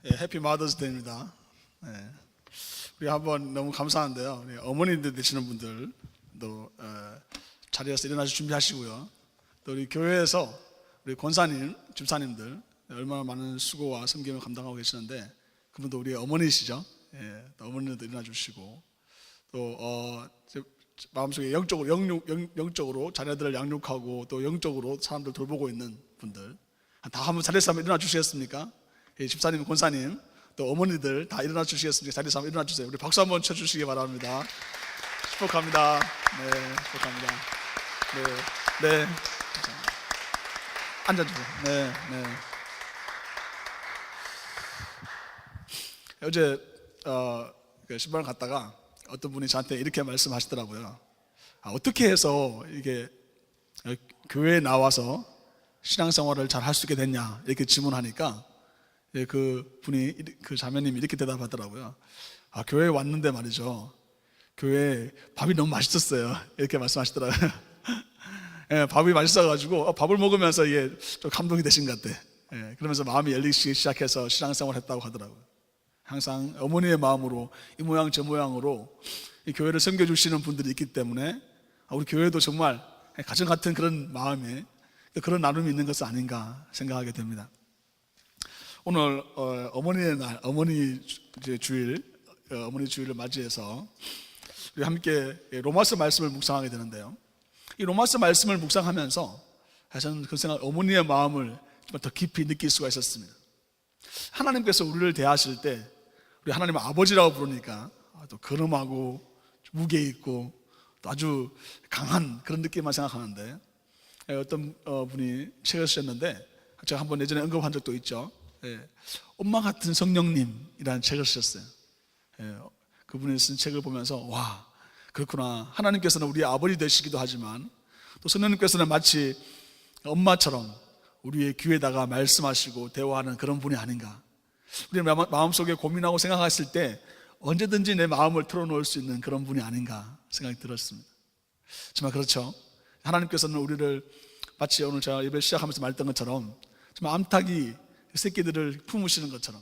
해피 마더스 데이입니다. 우리 한번 너무 감사한데요. 우리 어머니들 되시는 분들도 자리에서 일어나서 준비하시고요. 또 우리 교회에서 우리 권사님, 집사님들 얼마나 많은 수고와 섬김을 감당하고 계시는데 그분도 우리 어머니시죠. 또 어머니들도 일어나 주시고 또 마음속에 영적으로 자녀들을 양육하고 또 영적으로 사람들 돌보고 있는 분들 다 한번 자리에서 한번 일어나 주시겠습니까? 집사님, 권사님, 또 어머니들 다 일어나 주시겠습니까? 자리에서 한번 일어나 주세요. 우리 박수 한번 쳐주시기 바랍니다. 축복합니다. 네, 축복합니다. 네. 앉아주세요. 네. 어제 신방을 갔다가 어떤 분이 저한테 이렇게 말씀하시더라고요. 어떻게 해서 이게 교회에 나와서 신앙생활을 잘 할 수 있게 됐냐 이렇게 질문하니까 그 분이, 그 자매님이 이렇게 대답하더라고요. 교회에 왔는데 말이죠, 교회에 밥이 너무 맛있었어요. 이렇게 말씀하시더라고요. 밥이 맛있어가지고 밥을 먹으면서 이게 좀 감동이 되신 것 같아. 그러면서 마음이 열리기 시작해서 신앙생활을 했다고 하더라고요. 항상 어머니의 마음으로 이 모양 저 모양으로 이 교회를 섬겨주시는 분들이 있기 때문에 우리 교회도 정말 가정 같은 그런 마음에 그런 나눔이 있는 것은 아닌가 생각하게 됩니다. 오늘 어머니의 날, 어머니 주일을 맞이해서 우리 함께 로마서 말씀을 묵상하게 되는데요. 이 로마서 말씀을 묵상하면서 저는 그 생각, 어머니의 마음을 더 깊이 느낄 수가 있었습니다. 하나님께서 우리를 대하실 때 우리 하나님을 아버지라고 부르니까 또 근엄하고 무게 있고 또 아주 강한 그런 느낌만 생각하는데 어떤 분이 책을 쓰셨는데 제가 한번 예전에 언급한 적도 있죠. 엄마 같은 성령님이라는 책을 쓰셨어요. 그분이 쓴 책을 보면서 와, 그렇구나. 하나님께서는 우리의 아버지 되시기도 하지만 또 성령님께서는 마치 엄마처럼 우리의 귀에다가 말씀하시고 대화하는 그런 분이 아닌가. 우리 마음속에 고민하고 생각했을 때 언제든지 내 마음을 털어놓을 수 있는 그런 분이 아닌가 생각이 들었습니다. 정말 그렇죠. 하나님께서는 우리를 마치 오늘 제가 예배 시작하면서 말했던 것처럼 정말 암탉이 새끼들을 품으시는 것처럼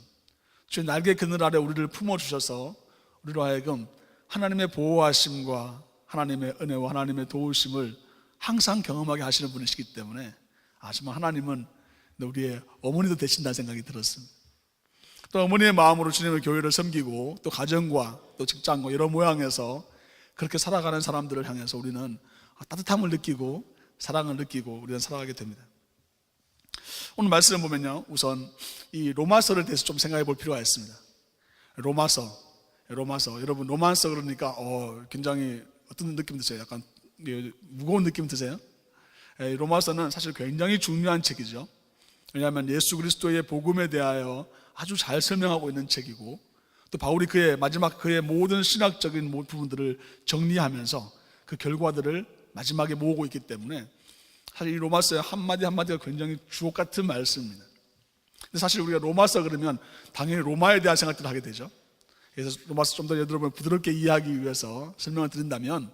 주의 날개 그늘 아래 우리를 품어주셔서 우리로 하여금 하나님의 보호하심과 하나님의 은혜와 하나님의 도우심을 항상 경험하게 하시는 분이시기 때문에 정말 하나님은 우리의 어머니도 되신다는 생각이 들었습니다. 또 어머니의 마음으로 주님의 교회를 섬기고 또 가정과 또 직장과 여러 모양에서 그렇게 살아가는 사람들을 향해서 우리는 따뜻함을 느끼고 사랑을 느끼고 우리는 살아가게 됩니다. 오늘 말씀을 보면요, 우선 이 로마서를 대해서 좀 생각해 볼 필요가 있습니다. 로마서 여러분, 로마서 그러니까 굉장히 어떤 느낌 드세요? 약간 무거운 느낌 드세요? 로마서는 사실 굉장히 중요한 책이죠. 왜냐하면 예수 그리스도의 복음에 대하여 아주 잘 설명하고 있는 책이고 또 바울이 그의 모든 신학적인 부분들을 정리하면서 그 결과들을 마지막에 모으고 있기 때문에 사실 이 로마서의 한마디 한마디가 굉장히 주옥 같은 말씀입니다. 근데 사실 우리가 로마서 그러면 당연히 로마에 대한 생각들을 하게 되죠. 그래서 로마서 좀 더 여러분 부드럽게 이해하기 위해서 설명을 드린다면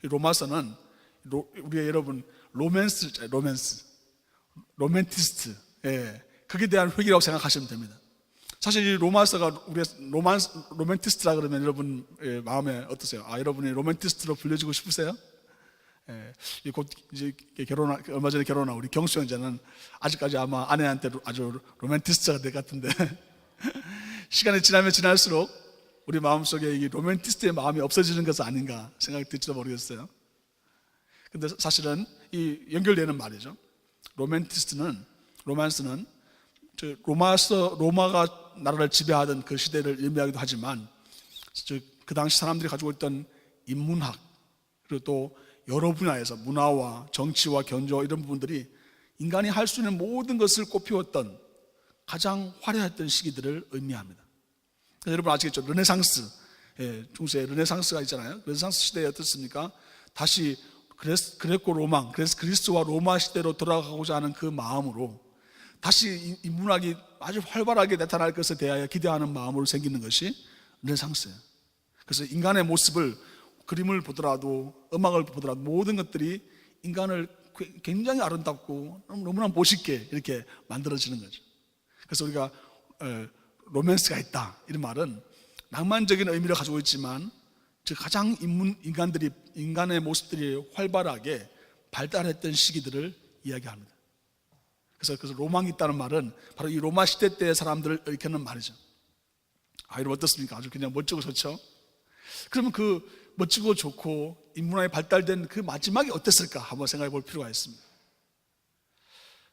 이 로마서는 우리가 여러분 로맨티스트, 그게 대한 회기라고 생각하시면 됩니다. 사실 이 로마서가 우리가 로맨티스트라 그러면 여러분 마음에 어떠세요? 여러분이 로맨티스트로 불려지고 싶으세요? 곧 이제 얼마 전에 결혼한 우리 경수 형제는 아직까지 아마 아내한테 아주 로맨티스트가 될 것 같은데 시간이 지나면 지날수록 우리 마음속에 이 로맨티스트의 마음이 없어지는 것은 아닌가 생각이 들지도 모르겠어요. 근데 사실은 이 연결되는 말이죠. 로맨스는 로마가 나라를 지배하던 그 시대를 의미하기도 하지만 그 당시 사람들이 가지고 있던 인문학 그리고 또 여러 분야에서 문화와 정치와 경제와 이런 부분들이 인간이 할 수 있는 모든 것을 꽃피웠던 가장 화려했던 시기들을 의미합니다. 여러분 아시겠죠? 르네상스, 중세에 르네상스가 있잖아요. 르네상스 시대에 어떻습니까? 다시 그레코 로망, 그래서 그리스와 로마 시대로 돌아가고자 하는 그 마음으로 다시 이 문학이 아주 활발하게 나타날 것에 대하여 기대하는 마음으로 생기는 것이 르네상스예요. 그래서 인간의 모습을 그림을 보더라도 음악을 보더라도 모든 것들이 인간을 굉장히 아름답고 너무나 멋있게 이렇게 만들어지는 거죠. 그래서 우리가 로맨스가 있다, 이런 말은 낭만적인 의미를 가지고 있지만 즉 가장 인간의 모습들이 활발하게 발달했던 시기들을 이야기합니다. 그래서 로망이 있다는 말은 바로 이 로마 시대 때의 사람들을 일컫는 말이죠. 여러분 어떻습니까? 아주 그냥 멋지고 좋죠? 그러면 그 멋지고 좋고 인문화에 발달된 그 마지막이 어땠을까 한번 생각해 볼 필요가 있습니다.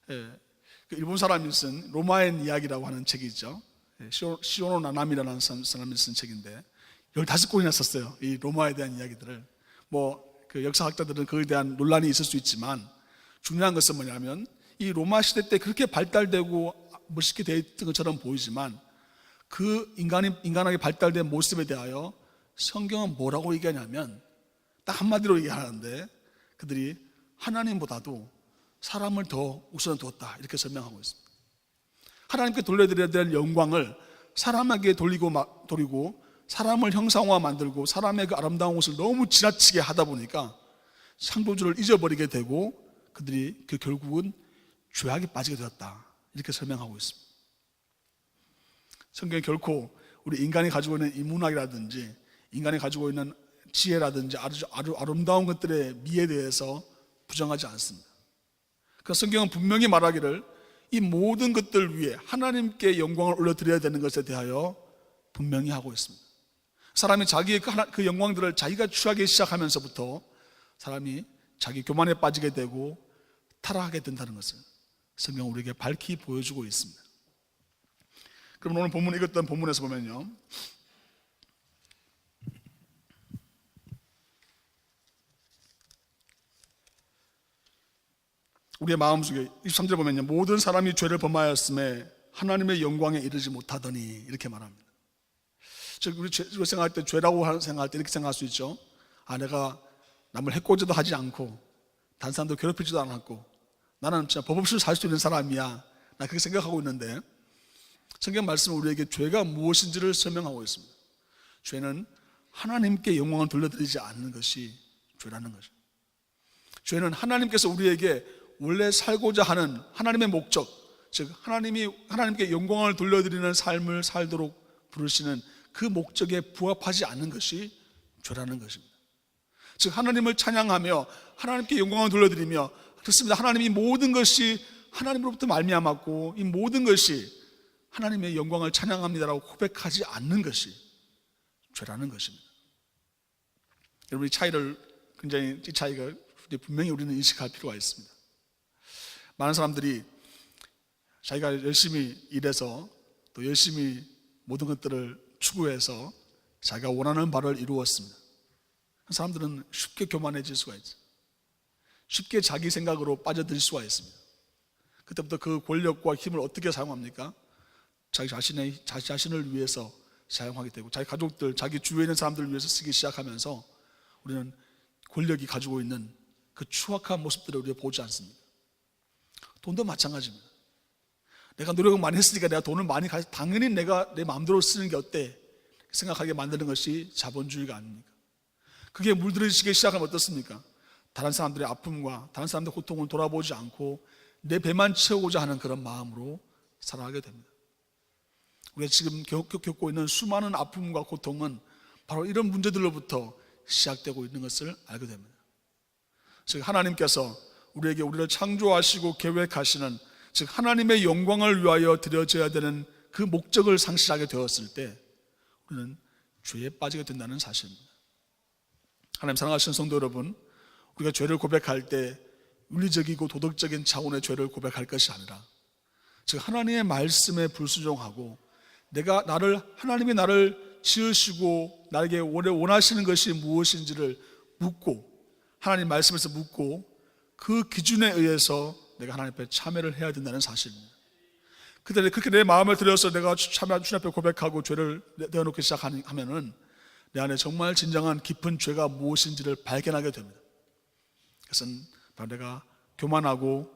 그 일본 사람이 쓴 로마의 이야기라고 하는 책이 있죠. 시오노 나나미라는 사람이 쓴 책인데 15권이나 썼어요. 이 로마에 대한 이야기들을. 그 역사학자들은 그에 대한 논란이 있을 수 있지만 중요한 것은 뭐냐면 이 로마 시대 때 그렇게 발달되고 멋있게 되어 있던 것처럼 보이지만 그 인간하게 발달된 모습에 대하여 성경은 뭐라고 얘기하냐면 딱 한마디로 얘기하는데 그들이 하나님보다도 사람을 더 우선 두었다, 이렇게 설명하고 있습니다. 하나님께 돌려드려야 될 영광을 사람에게 돌리고 사람을 형상화 만들고 사람의 그 아름다운 것을 너무 지나치게 하다 보니까 창조주를 잊어버리게 되고 그들이 결국은 죄악에 빠지게 되었다, 이렇게 설명하고 있습니다. 성경이 결코 우리 인간이 가지고 있는 인문학이라든지 인간이 가지고 있는 지혜라든지 아주 아름다운 것들의 미에 대해서 부정하지 않습니다. 그래서 성경은 분명히 말하기를 이 모든 것들 위에 하나님께 영광을 올려드려야 되는 것에 대하여 분명히 하고 있습니다. 사람이 자기의 그 영광들을 자기가 취하기 시작하면서부터 사람이 자기 교만에 빠지게 되고 타락하게 된다는 것을 성경은 우리에게 밝히 보여주고 있습니다. 그럼 오늘 본문 읽었던 본문에서 보면요, 우리의 마음속에 23절 보면요, 모든 사람이 죄를 범하였음에 하나님의 영광에 이르지 못하더니, 이렇게 말합니다. 즉 우리 죄를 생각할 때, 죄라고 생각할 때 이렇게 생각할 수 있죠. 내가 남을 해코지도 하지 않고 다른 사람도 괴롭히지도 않았고 나는 진짜 법 없이 살 수 있는 사람이야, 나 그렇게 생각하고 있는데 성경 말씀은 우리에게 죄가 무엇인지를 설명하고 있습니다. 죄는 하나님께 영광을 돌려드리지 않는 것이 죄라는 거죠. 죄는 하나님께서 우리에게 원래 살고자 하는 하나님의 목적, 즉 하나님께 영광을 돌려드리는 삶을 살도록 부르시는 그 목적에 부합하지 않는 것이 죄라는 것입니다. 즉 하나님을 찬양하며 하나님께 영광을 돌려드리며, 그렇습니다, 하나님이 모든 것이 하나님으로부터 말미암았고 이 모든 것이 하나님의 영광을 찬양합니다라고 고백하지 않는 것이 죄라는 것입니다. 여러분, 이 차이가 분명히 우리는 인식할 필요가 있습니다. 많은 사람들이 자기가 열심히 일해서 또 열심히 모든 것들을 추구해서 자기가 원하는 바를 이루었습니다. 사람들은 쉽게 교만해질 수가 있죠. 쉽게 자기 생각으로 빠져들 수가 있습니다. 그때부터 그 권력과 힘을 어떻게 사용합니까? 자기 자신을 위해서 사용하게 되고 자기 가족들, 자기 주위에 있는 사람들을 위해서 쓰기 시작하면서 우리는 권력이 가지고 있는 그 추악한 모습들을 우리가 보지 않습니다. 돈도 마찬가지입니다. 내가 노력을 많이 했으니까 내가 돈을 많이 당연히 내가 내 마음대로 쓰는 게 어때 생각하게 만드는 것이 자본주의가 아닙니까? 그게 물들이시기 시작하면 어떻습니까? 다른 사람들의 아픔과 다른 사람들의 고통을 돌아보지 않고 내 배만 채우고자 하는 그런 마음으로 살아가게 됩니다. 우리가 지금 겪고 있는 수많은 아픔과 고통은 바로 이런 문제들로부터 시작되고 있는 것을 알게 됩니다. 즉 하나님께서 우리를 창조하시고 계획하시는, 즉 하나님의 영광을 위하여 드려져야 되는 그 목적을 상실하게 되었을 때 우리는 죄에 빠지게 된다는 사실입니다. 하나님 사랑하시는 성도 여러분, 우리가 죄를 고백할 때 윤리적이고 도덕적인 차원의 죄를 고백할 것이 아니라, 즉 하나님의 말씀에 불순종하고 하나님이 나를 지으시고 나에게 원하시는 것이 무엇인지를 묻고, 하나님 말씀에서 묻고 그 기준에 의해서 내가 하나님 앞에 참회를 해야 된다는 사실입니다. 그렇게 내 마음을 들여서 내가 주님 앞에 고백하고 죄를 내어놓기 시작하면은 내 안에 정말 진정한 깊은 죄가 무엇인지를 발견하게 됩니다. 그것은 바로 내가 교만하고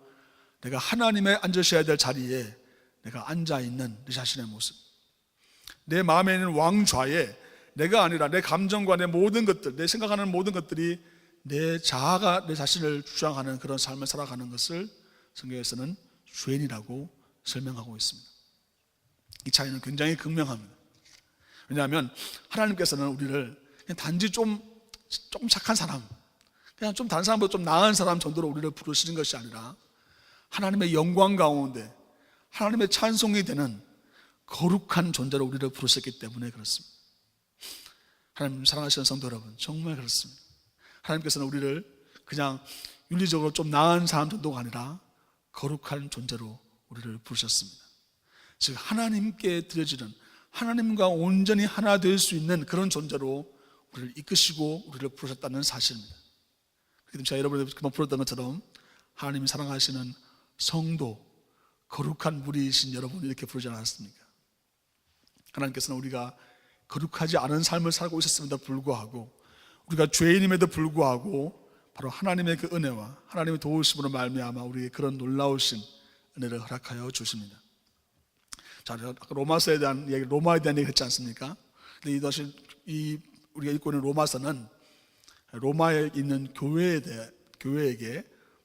내가 하나님의 앉으셔야 될 자리에 내가 앉아있는 내 자신의 모습, 내 마음에 있는 왕좌에 내가 아니라 내 감정과 내 모든 것들, 내 생각하는 모든 것들이 내 자아가 내 자신을 주장하는 그런 삶을 살아가는 것을 성경에서는 죄인이라고 설명하고 있습니다. 이 차이는 굉장히 극명합니다. 왜냐하면 하나님께서는 우리를 그냥 단지 좀 착한 사람, 그냥 좀 다른 사람보다 좀 나은 사람 정도로 우리를 부르시는 것이 아니라 하나님의 영광 가운데 하나님의 찬송이 되는 거룩한 존재로 우리를 부르셨기 때문에 그렇습니다. 하나님 사랑하시는 성도 여러분, 정말 그렇습니다. 하나님께서는 우리를 그냥 윤리적으로 좀 나은 사람 정도가 아니라 거룩한 존재로 우리를 부르셨습니다. 즉 하나님께 드려지는, 하나님과 온전히 하나 될 수 있는 그런 존재로 우리를 이끄시고 우리를 부르셨다는 사실입니다. 그래서 제가 여러분들 그만 부르던 것처럼 하나님이 사랑하시는 성도, 거룩한 무리이신 여러분 이렇게 부르지 않았습니까? 하나님께서는 우리가 거룩하지 않은 삶을 살고 있었음에도 불구하고, 우리가 죄인임에도 불구하고 바로 하나님의 그 은혜와 하나님의 도우심으로 말미암아 우리에게 그런 놀라우신 은혜를 허락하여 주십니다. 자, 아까 로마서에 대한 얘기, 로마에 대한 얘기 했지 않습니까? 근데 우리가 읽고 있는 로마서는 로마에 있는 교회에게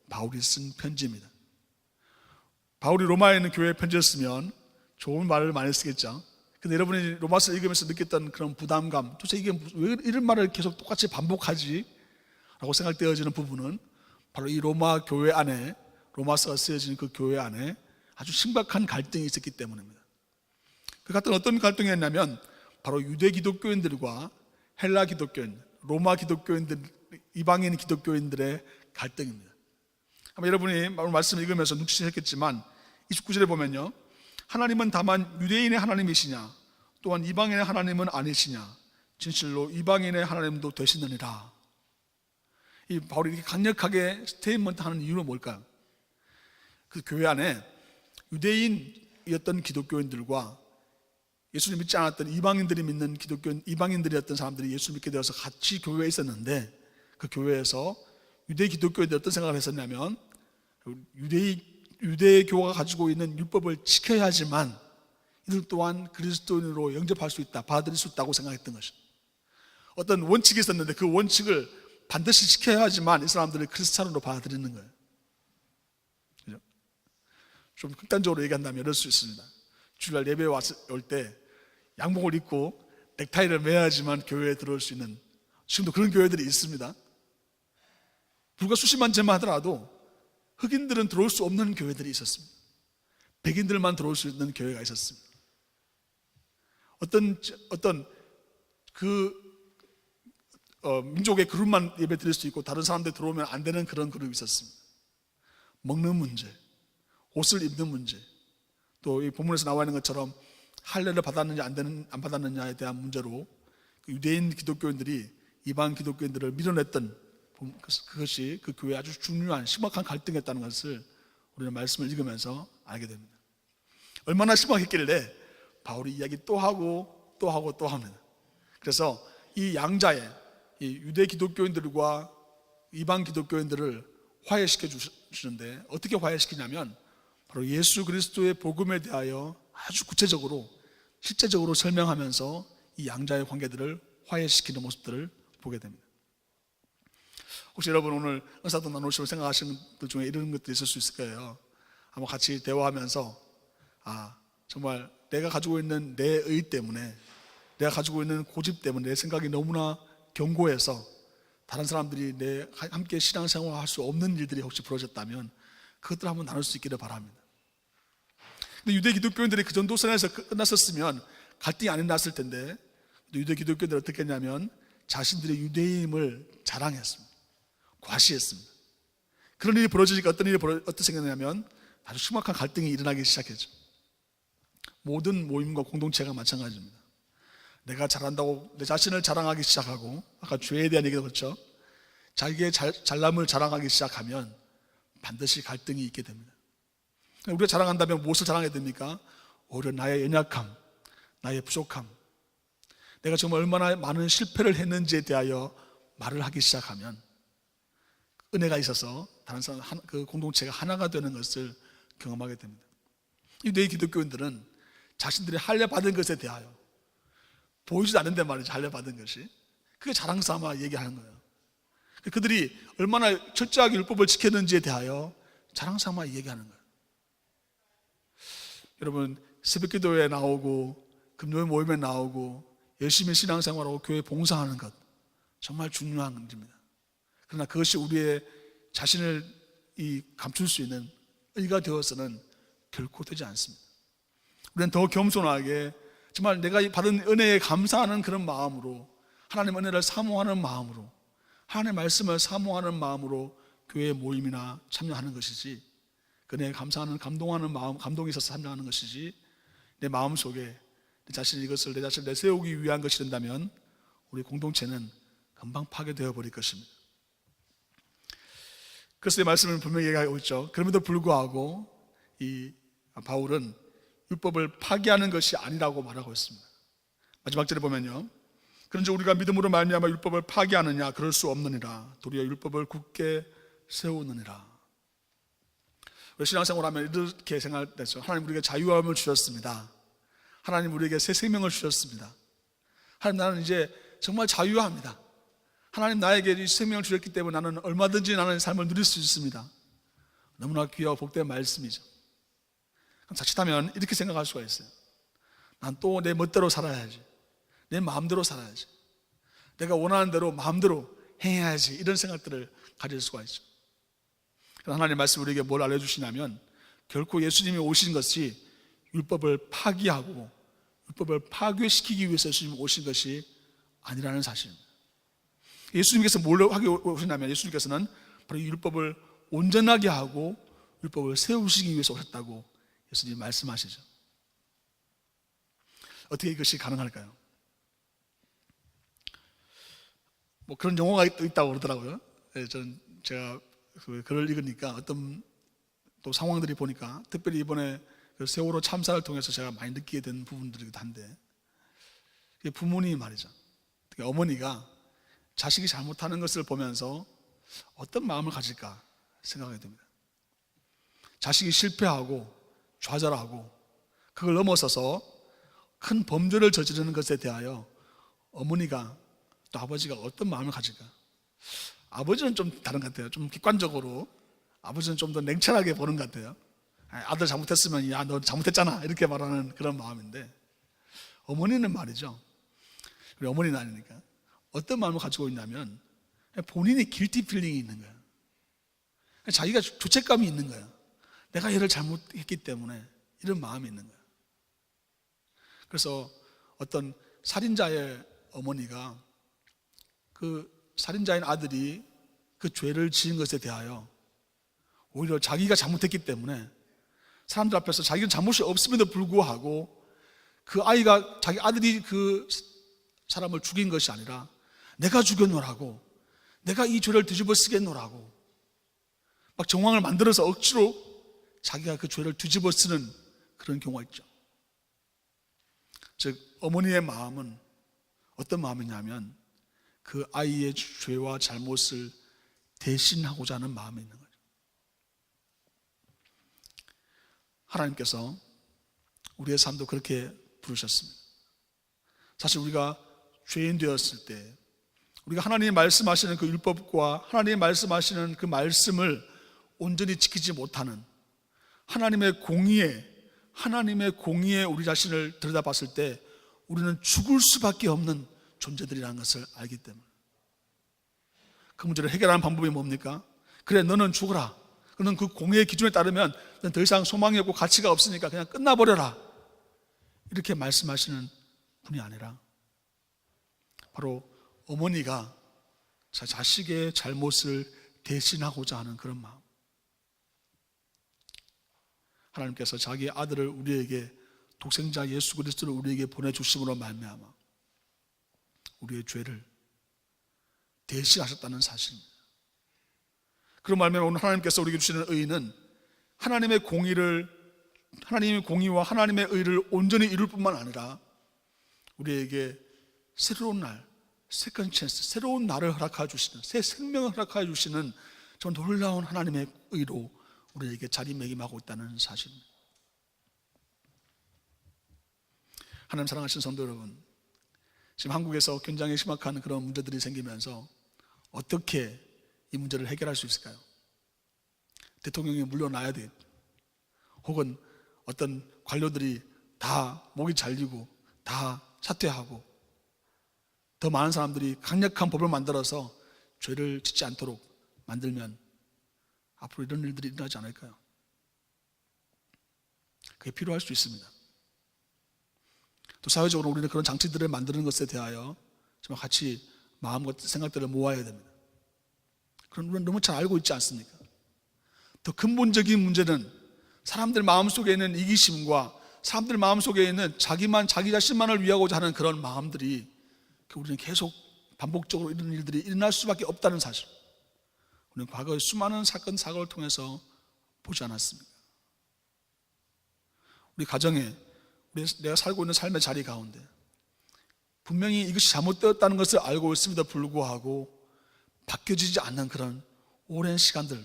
바울이 쓴 편지입니다. 바울이 로마에 있는 교회에 편지였으면 좋은 말을 많이 쓰겠죠. 근데 여러분이 로마서 읽으면서 느꼈던 그런 부담감, 도대체 이게 왜 이런 말을 계속 똑같이 반복하지? 라고 생각되어지는 부분은 바로 이 로마 교회 안에, 로마서가 쓰여진 그 교회 안에 아주 심각한 갈등이 있었기 때문입니다. 그 같은 어떤 갈등이었냐면 바로 유대 기독교인들과 헬라 기독교인, 로마 기독교인들, 이방인 기독교인들의 갈등입니다. 아마 여러분이 말씀을 읽으면서 눈치채셨겠지만 29절에 보면요, 하나님은 다만 유대인의 하나님이시냐, 또한 이방인의 하나님은 아니시냐, 진실로 이방인의 하나님도 되시느니라. 이 바울이 이렇게 강력하게 스테이트먼트 하는 이유는 뭘까요? 그 교회 안에 유대인이었던 기독교인들과 예수님 믿지 않았던 이방인들이 믿는 기독교인, 이방인들이었던 사람들이 예수 믿게 되어서 같이 교회에 있었는데, 그 교회에서 유대 기독교인들이 어떤 생각을 했었냐면, 유대교가 가지고 있는 율법을 지켜야지만 이들 또한 그리스도인으로 영접할 수 있다, 받아들일 수 있다고 생각했던 것입니다. 어떤 원칙이 있었는데 그 원칙을 반드시 지켜야지만 이 사람들을 크리스찬으로 받아들이는 거예요. 그죠? 좀 극단적으로 얘기한다면 이럴 수 있습니다. 주일날 예배에 올 때 양복을 입고 넥타이를 매야지만 교회에 들어올 수 있는, 지금도 그런 교회들이 있습니다. 불과 수십만 제만 하더라도 흑인들은 들어올 수 없는 교회들이 있었습니다. 백인들만 들어올 수 있는 교회가 있었습니다. 어떤 민족의 그룹만 예배 드릴 수 있고 다른 사람들 들어오면 안 되는 그런 그룹이 있었습니다. 먹는 문제, 옷을 입는 문제, 또 이 본문에서 나와 있는 것처럼 할례를 받았느냐 안 받았느냐에 대한 문제로 유대인 기독교인들이 이방 기독교인들을 밀어냈던, 그것이 그 교회에 아주 중요한 심각한 갈등이었다는 것을 우리는 말씀을 읽으면서 알게 됩니다. 얼마나 심각했길래 바울이 이야기 또 하고 또 하고 또 합니다. 그래서 이 양자의 이 유대 기독교인들과 이방 기독교인들을 화해시켜 주시는데, 어떻게 화해시키냐면 바로 예수 그리스도의 복음에 대하여 아주 구체적으로 실제적으로 설명하면서 이 양자의 관계들을 화해시키는 모습들을 보게 됩니다. 혹시 여러분 오늘 은사도 나누시고 생각하시는 분들 중에 이런 것들이 있을 수 있을 거예요. 아마 같이 대화하면서 정말 내가 가지고 있는 내 의 때문에, 내가 가지고 있는 고집 때문에 내 생각이 너무나 견고해서 다른 사람들이 함께 신앙생활을 할 수 없는 일들이 혹시 벌어졌다면 그것들을 한번 나눌 수 있기를 바랍니다. 근데 유대 기독교인들이 그 정도 선에서 끝났었으면 갈등이 안 났을 텐데, 유대 기독교인들은 어떻게 했냐면 자신들의 유대인임을 자랑했습니다. 과시했습니다. 그런 일이 벌어지니까 어떻게 생겼냐면 아주 심각한 갈등이 일어나기 시작했죠. 모든 모임과 공동체가 마찬가지입니다. 내가 잘한다고 내 자신을 자랑하기 시작하고, 아까 죄에 대한 얘기도 그렇죠. 자기의 잘남을 자랑하기 시작하면 반드시 갈등이 있게 됩니다. 우리가 자랑한다면 무엇을 자랑해야 됩니까? 오히려 나의 연약함, 나의 부족함, 내가 정말 얼마나 많은 실패를 했는지에 대하여 말을 하기 시작하면 은혜가 있어서 다른 사람, 그 공동체가 하나가 되는 것을 경험하게 됩니다. 유대 기독교인들은 자신들이 할례 받은 것에 대하여 보이지도 않는데 말이죠. 할례 받은 것이 그게 자랑 삼아 얘기하는 거예요. 그들이 얼마나 철저하게 율법을 지켰는지에 대하여 자랑 삼아 얘기하는 거예요. 여러분, 새벽기도에 나오고 금요일 모임에 나오고 열심히 신앙생활하고 교회 봉사하는 것 정말 중요한 일입니다. 그러나 그것이 우리의 자신을 감출 수 있는 의가 되어서는 결코 되지 않습니다. 우리는 더 겸손하게 정말 내가 받은 은혜에 감사하는 그런 마음으로, 하나님 은혜를 사모하는 마음으로, 하나님의 말씀을 사모하는 마음으로 교회 모임이나 참여하는 것이지, 그 은혜에 감사하는 감동하는 마음, 감동이 있어서 참여하는 것이지, 내 마음속에 내 자신이 이것을 내 자신을 내세우기 위한 것이 된다면 우리 공동체는 금방 파괴되어 버릴 것입니다. 그래서 이 말씀을 분명히 얘기하고 있죠. 그럼에도 불구하고 이 바울은 율법을 파기하는 것이 아니라고 말하고 있습니다. 마지막 절에 보면요, 그런즉 우리가 믿음으로 말미암아 율법을 파기하느냐? 그럴 수 없느니라. 도리어 율법을 굳게 세우느니라. 우리 신앙생활하면 이렇게 생각했죠. 하나님 우리에게 자유함을 주셨습니다. 하나님 우리에게 새 생명을 주셨습니다. 하나님 나는 이제 정말 자유합니다. 하나님 나에게 이 생명을 주셨기 때문에 나는 얼마든지 나는 삶을 누릴 수 있습니다. 너무나 귀하고 복된 말씀이죠. 그럼 자칫하면 이렇게 생각할 수가 있어요. 난 또 내 멋대로 살아야지, 내 마음대로 살아야지, 내가 원하는 대로 마음대로 행해야지, 이런 생각들을 가질 수가 있죠. 하나님의 말씀 우리에게 뭘 알려주시냐면 결코 예수님이 오신 것이 율법을 파기하고 율법을 파괴시키기 위해서 예수님이 오신 것이 아니라는 사실입니다. 예수님께서 뭘 하기 오셨냐면 예수님께서는 바로 율법을 온전하게 하고 율법을 세우시기 위해서 오셨다고 예수님이 말씀하시죠. 어떻게 이것이 가능할까요? 뭐 그런 용어가 있다고 그러더라고요. 제가 글을 읽으니까 어떤 또 상황들이 보니까, 특별히 이번에 그 세월호 참사를 통해서 제가 많이 느끼게 된 부분들이기도 한데, 부모님이 말이죠, 특히 어머니가 자식이 잘못하는 것을 보면서 어떤 마음을 가질까 생각하게 됩니다. 자식이 실패하고 좌절하고 그걸 넘어서서 큰 범죄를 저지르는 것에 대하여 어머니가 또 아버지가 어떤 마음을 가질까? 아버지는 좀 다른 것 같아요. 좀 객관적으로 아버지는 좀 더 냉철하게 보는 것 같아요. 아들 잘못했으면 야 너 잘못했잖아 이렇게 말하는 그런 마음인데, 어머니는 말이죠, 우리 어머니는 아니니까 어떤 마음을 가지고 있냐면 본인이 길티 필링이 있는 거예요. 자기가 죄책감이 있는 거예요. 내가 얘를 잘못했기 때문에 이런 마음이 있는 거예요. 그래서 어떤 살인자의 어머니가 그 살인자인 아들이 그 죄를 지은 것에 대하여 오히려 자기가 잘못했기 때문에 사람들 앞에서 자기는 잘못이 없음에도 불구하고 그 아이가, 자기 아들이 그 사람을 죽인 것이 아니라 내가 죽였노라고, 내가 이 죄를 뒤집어 쓰겠노라고 막 정황을 만들어서 억지로 자기가 그 죄를 뒤집어 쓰는 그런 경우가 있죠. 즉 어머니의 마음은 어떤 마음이냐면 그 아이의 죄와 잘못을 대신하고자 하는 마음이 있는 거죠. 하나님께서 우리의 삶도 그렇게 부르셨습니다. 사실 우리가 죄인 되었을 때 우리가 하나님이 말씀하시는 그 율법과 하나님이 말씀하시는 그 말씀을 온전히 지키지 못하는 하나님의 공의에 우리 자신을 들여다봤을 때 우리는 죽을 수밖에 없는 존재들이라는 것을 알기 때문에, 그 문제를 해결하는 방법이 뭡니까? 그래 너는 죽어라, 너는 그 공의의 기준에 따르면 넌 더 이상 소망이 없고 가치가 없으니까 그냥 끝나버려라, 이렇게 말씀하시는 분이 아니라 바로 어머니가 자식의 잘못을 대신하고자 하는 그런 마음, 하나님께서 자기의 아들을 우리에게, 독생자 예수 그리스도를 우리에게 보내주심으로 말미암아 우리의 죄를 대신하셨다는 사실입니다. 그런 말미암아 오늘 하나님께서 우리에게 주시는 의의는 하나님의 공의와 하나님의 의를 온전히 이룰 뿐만 아니라 우리에게 새로운 날, 세컨 찬스, 새로운 날을 허락하여 주시는, 새 생명을 허락하여 주시는 저 놀라운 하나님의 의로 우리에게 자리매김하고 있다는 사실입니다. 하나님 사랑하신 성도 여러분, 지금 한국에서 굉장히 심각한 그런 문제들이 생기면서 어떻게 이 문제를 해결할 수 있을까요? 대통령이 물러나야 되겠죠. 혹은 어떤 관료들이 다 목이 잘리고 다 사퇴하고 더 많은 사람들이 강력한 법을 만들어서 죄를 짓지 않도록 만들면 앞으로 이런 일들이 일어나지 않을까요? 그게 필요할 수 있습니다. 또 사회적으로 우리는 그런 장치들을 만드는 것에 대하여 정말 같이 마음과 생각들을 모아야 됩니다. 그런 우리는 너무 잘 알고 있지 않습니까? 더 근본적인 문제는 사람들 마음속에 있는 이기심과 사람들 마음속에 있는 자기 자신만을 위하고자 하는 그런 마음들이 우리는 계속 반복적으로 이런 일들이 일어날 수밖에 없다는 사실, 우리는 과거의 수많은 사건을 통해서 보지 않았습니까? 우리 가정에 내가 살고 있는 삶의 자리 가운데 분명히 이것이 잘못되었다는 것을 알고 있음에도 불구하고 바뀌어지지 않는 그런 오랜 시간들,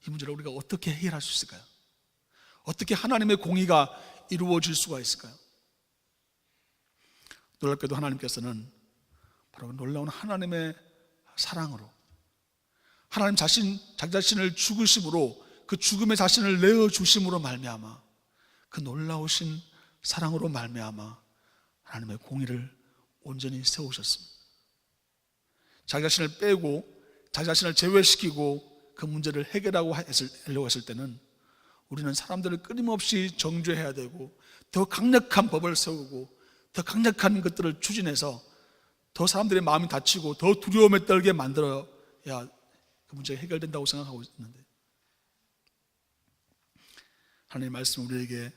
이 문제를 우리가 어떻게 해결할 수 있을까요? 어떻게 하나님의 공의가 이루어질 수가 있을까요? 놀랍게도 하나님께서는 바로 놀라운 하나님의 사랑으로, 하나님 자기 자신을 죽으심으로, 그 죽음의 자신을 내어주심으로 말미암아, 그 놀라우신 사랑으로 말미암아 하나님의 공의를 온전히 세우셨습니다. 자기 자신을 빼고 자기 자신을 제외시키고 그 문제를 해결하려고 했을 때는 우리는 사람들을 끊임없이 정죄해야 되고 더 강력한 법을 세우고 더 강력한 것들을 추진해서 더 사람들의 마음이 다치고 더 두려움에 떨게 만들어야 그 문제가 해결된다고 생각하고 있는데, 하나님의 말씀은 우리에게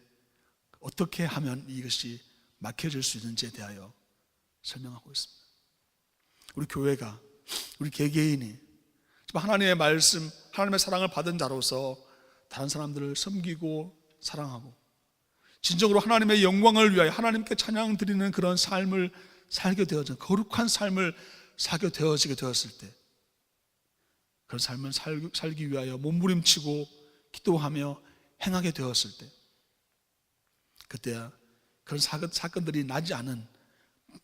어떻게 하면 이것이 막혀질 수 있는지에 대하여 설명하고 있습니다. 우리 교회가, 우리 개개인이 하나님의 말씀, 하나님의 사랑을 받은 자로서 다른 사람들을 섬기고 사랑하고 진정으로 하나님의 영광을 위하여 하나님께 찬양 드리는 그런 삶을 살게 되어진, 거룩한 삶을 살게 되어지게 되었을 때, 그런 삶을 살기 위하여 몸부림치고 기도하며 행하게 되었을 때, 그때야 그런 사건들이 나지 않은,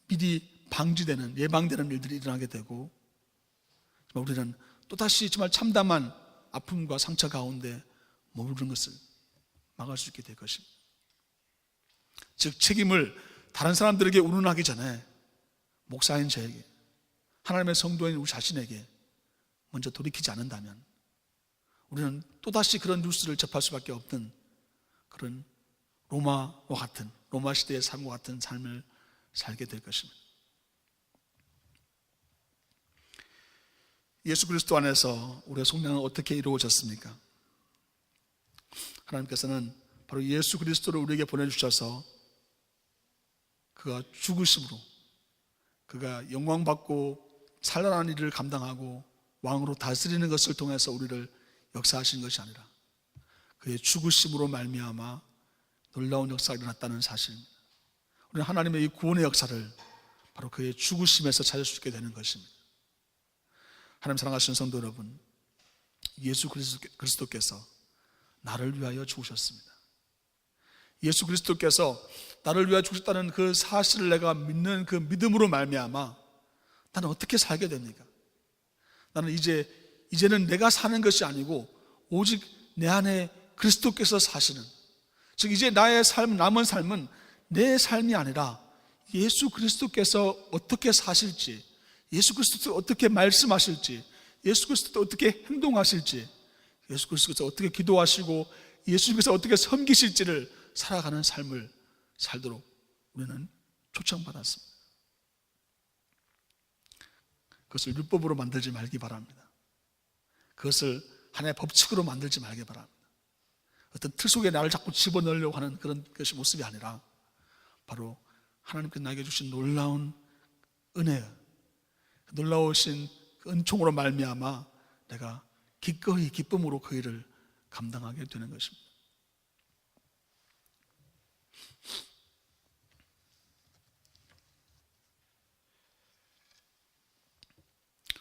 미리 방지되는, 예방되는 일들이 일어나게 되고, 우리는 또다시 정말 참담한 아픔과 상처 가운데 머무르는 것을 막을 수 있게 될 것입니다. 즉 책임을 다른 사람들에게 운운하기 전에 목사인 저에게, 하나님의 성도인 우리 자신에게 먼저 돌이키지 않는다면 우리는 또다시 그런 뉴스를 접할 수밖에 없는 그런 로마 시대의 삶과 같은 삶을 살게 될 것입니다. 예수 그리스도 안에서 우리의 속량은 어떻게 이루어졌습니까? 하나님께서는 바로 예수 그리스도를 우리에게 보내주셔서 그가 죽으심으로, 그가 영광받고 찬란한 일을 감당하고 왕으로 다스리는 것을 통해서 우리를 역사하신 것이 아니라 그의 죽으심으로 말미암아 놀라운 역사가 일어났다는 사실입니다. 우리는 하나님의 이 구원의 역사를 바로 그의 죽으심에서 찾을 수 있게 되는 것입니다. 하나님 사랑하시는 성도 여러분, 예수 그리스도께서 나를 위하여 죽으셨습니다. 예수 그리스도께서 나를 위하여 죽으셨다는 그 사실을 내가 믿는 그 믿음으로 말미암아 나는 어떻게 살게 됩니까? 나는 이제는 내가 사는 것이 아니고 오직 내 안에 그리스도께서 사시는, 즉 이제 나의 삶, 남은 삶은 내 삶이 아니라 예수 그리스도께서 어떻게 사실지, 예수 그리스도께서 어떻게 말씀하실지, 예수 그리스도께서 어떻게 행동하실지, 예수 그리스도께서 어떻게 기도하시고 예수님께서 어떻게 섬기실지를 살아가는 삶을 살도록 우리는 초청받았습니다. 그것을 율법으로 만들지 말기 바랍니다. 그것을 하나의 법칙으로 만들지 말기 바랍니다. 어떤 틀 속에 나를 자꾸 집어넣으려고 하는 그런 것이 모습이 아니라 바로 하나님께서 나에게 주신 놀라운 은혜, 놀라우신 은총으로 말미암아 내가 기꺼이 기쁨으로 그 일을 감당하게 되는 것입니다.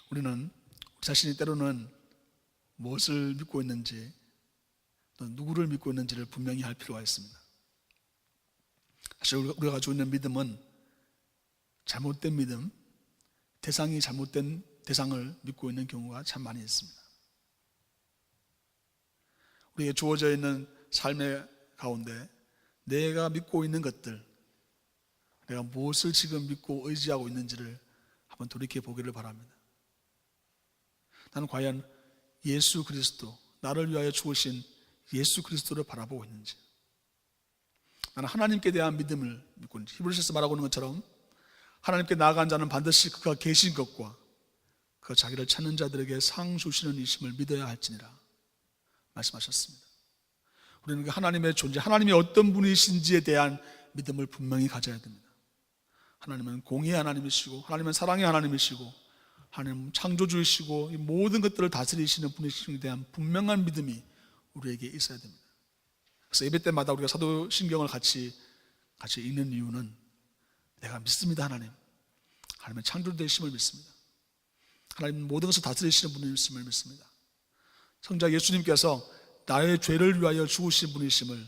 우리는 자신이 때로는 무엇을 믿고 있는지, 또 누구를 믿고 있는지를 분명히 할 필요가 있습니다. 사실 우리가 가지고 있는 믿음은 잘못된 믿음, 대상이 잘못된 대상을 믿고 있는 경우가 참 많이 있습니다. 우리에게 주어져 있는 삶의 가운데 내가 믿고 있는 것들, 내가 무엇을 지금 믿고 의지하고 있는지를 한번 돌이켜 보기를 바랍니다. 나는 과연 예수 그리스도, 나를 위하여 죽으신 예수 그리스도를 바라보고 있는지, 나는 하나님께 대한 믿음을 믿고 있는지. 히브리서에서 말하고 있는 것처럼 하나님께 나아간 자는 반드시 그가 계신 것과 그 자기를 찾는 자들에게 상 주시는 이심을 믿어야 할지니라 말씀하셨습니다. 우리는 그 하나님의 존재, 하나님이 어떤 분이신지에 대한 믿음을 분명히 가져야 됩니다. 하나님은 공의의 하나님이시고, 하나님은 사랑의 하나님이시고, 하나님은 창조주이시고, 이 모든 것들을 다스리시는 분이심에 대한 분명한 믿음이 우리에게 있어야 됩니다. 그래서 예배 때마다 우리가 사도신경을 같이 읽는 이유는, 내가 믿습니다. 하나님은 창조되심을 믿습니다. 하나님은 모든 것을 다스리시는 분이심을 믿습니다. 성자 예수님께서 나의 죄를 위하여 죽으신 분이심을,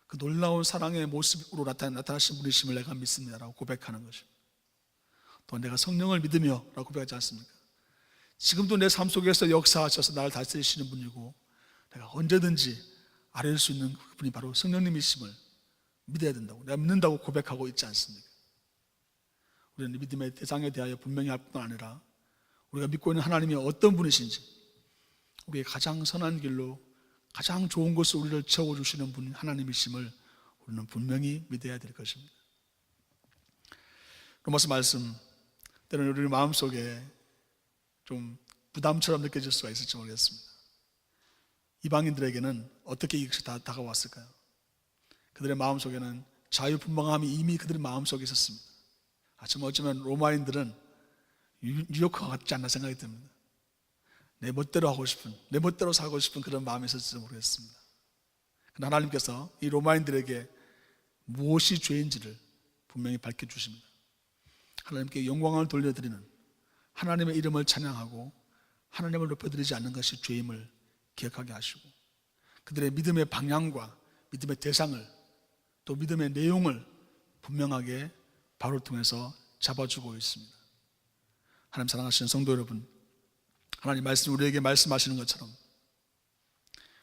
그 놀라운 사랑의 모습으로 나타나신 분이심을 내가 믿습니다라고 고백하는 것입니다. 또 내가 성령을 믿으며 라고 고백하지 않습니까? 지금도 내 삶 속에서 역사하셔서 나를 다스리시는 분이고, 내가 언제든지 아뢰일 수 있는 그분이 바로 성령님이심을 믿어야 된다고, 내가 믿는다고 고백하고 있지 않습니까? 우리는 믿음의 대상에 대하여 분명히 할 뿐 아니라 우리가 믿고 있는 하나님이 어떤 분이신지, 우리의 가장 선한 길로 가장 좋은 것을 우리를 채워주시는 분인 하나님이심을 우리는 분명히 믿어야 될 것입니다. 로마서 말씀, 때로는 우리 마음속에 좀 부담처럼 느껴질 수가 있을지 모르겠습니다. 이방인들에게는 어떻게 이것이 다가왔을까요? 그들의 마음속에는 자유분방함이 이미 그들의 마음속에 있었습니다. 정말 어쩌면 로마인들은 유혹과 같지 않나 생각이 듭니다. 내 멋대로 하고 싶은, 내 멋대로 살고 싶은 그런 마음이 있었을지 모르겠습니다. 그러나 하나님께서 이 로마인들에게 무엇이 죄인지를 분명히 밝혀주십니다. 하나님께 영광을 돌려드리는, 하나님의 이름을 찬양하고 하나님을 높여드리지 않는 것이 죄임을 기억하게 하시고, 그들의 믿음의 방향과 믿음의 대상을, 또 믿음의 내용을 분명하게 바울을 통해서 잡아주고 있습니다. 하나님 사랑하시는 성도 여러분, 하나님 말씀 우리에게 말씀하시는 것처럼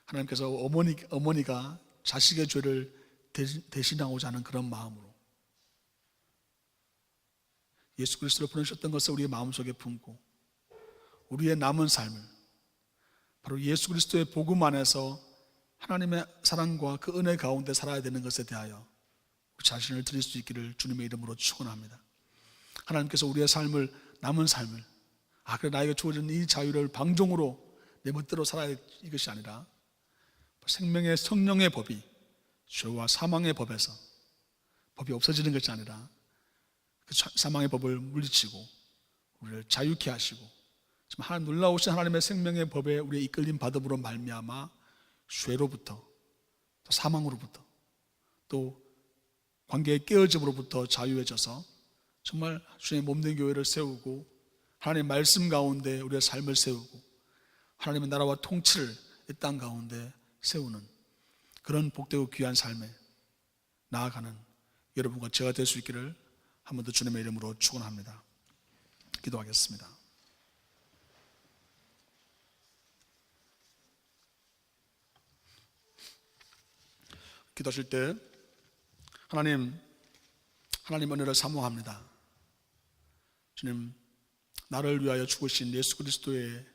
하나님께서 어머니가 자식의 죄를 대신하고자 하는 그런 마음으로 예수 그리스도를 보내셨던 것을 우리의 마음속에 품고, 우리의 남은 삶을 바로 예수 그리스도의 복음 안에서 하나님의 사랑과 그 은혜 가운데 살아야 되는 것에 대하여 우리 자신을 드릴 수 있기를 주님의 이름으로 축원합니다. 하나님께서 우리의 삶을, 남은 삶을, 그래 나에게 주어진 이 자유를 방종으로 내 멋대로 살아야 이것이 아니라 생명의 성령의 법이 죄와 사망의 법에서 법이 없어지는 것이 아니라 그 사망의 법을 물리치고 우리를 자유케 하시고, 하나님 놀라우신 하나님의 생명의 법에 우리의 이끌림 받음으로 말미암아 죄로부터, 또 사망으로부터, 또 관계의 깨어짐으로부터 자유해져서 정말 주님의 몸된 교회를 세우고 하나님의 말씀 가운데 우리의 삶을 세우고 하나님의 나라와 통치를 이 땅 가운데 세우는 그런 복되고 귀한 삶에 나아가는 여러분과 제가 될 수 있기를 한 번 더 주님의 이름으로 축원합니다. 기도하겠습니다. 기도하실 때 하나님 은혜를 사모합니다. 주님, 나를 위하여 죽으신 예수 그리스도의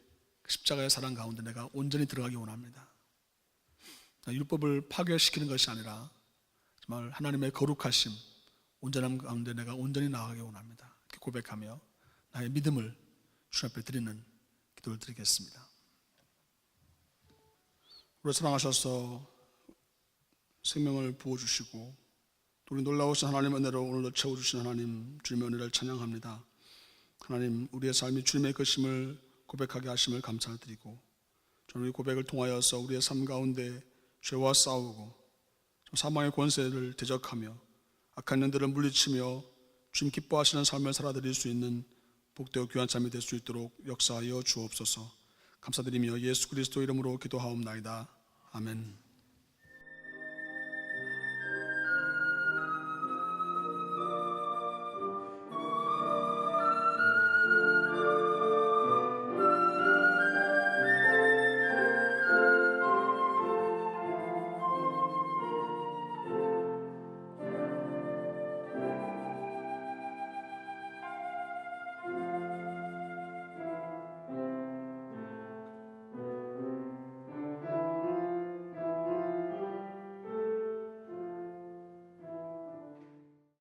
십자가의 사랑 가운데 내가 온전히 들어가기 원합니다. 율법을 파괴시키는 것이 아니라 정말 하나님의 거룩하심, 온전함 가운데 내가 온전히 나아가기 원합니다. 이렇게 고백하며 나의 믿음을 주님 앞에 드리는 기도를 드리겠습니다. 우리 사랑하셔서 생명을 부어주시고 우리 놀라우신 하나님의 은혜로 오늘도 채워주신 하나님, 주님의 은혜를 찬양합니다. 하나님, 우리의 삶이 주님의 것임을 고백하게 하심을 감사드리고, 저는 이 고백을 통하여서 우리의 삶 가운데 죄와 싸우고 사망의 권세를 대적하며 악한 년들을 물리치며 주님 기뻐하시는 삶을 살아드릴 수 있는 복되고 귀한 삶이 될 수 있도록 역사하여 주옵소서. 감사드리며 예수 그리스도 이름으로 기도하옵나이다. 아멘.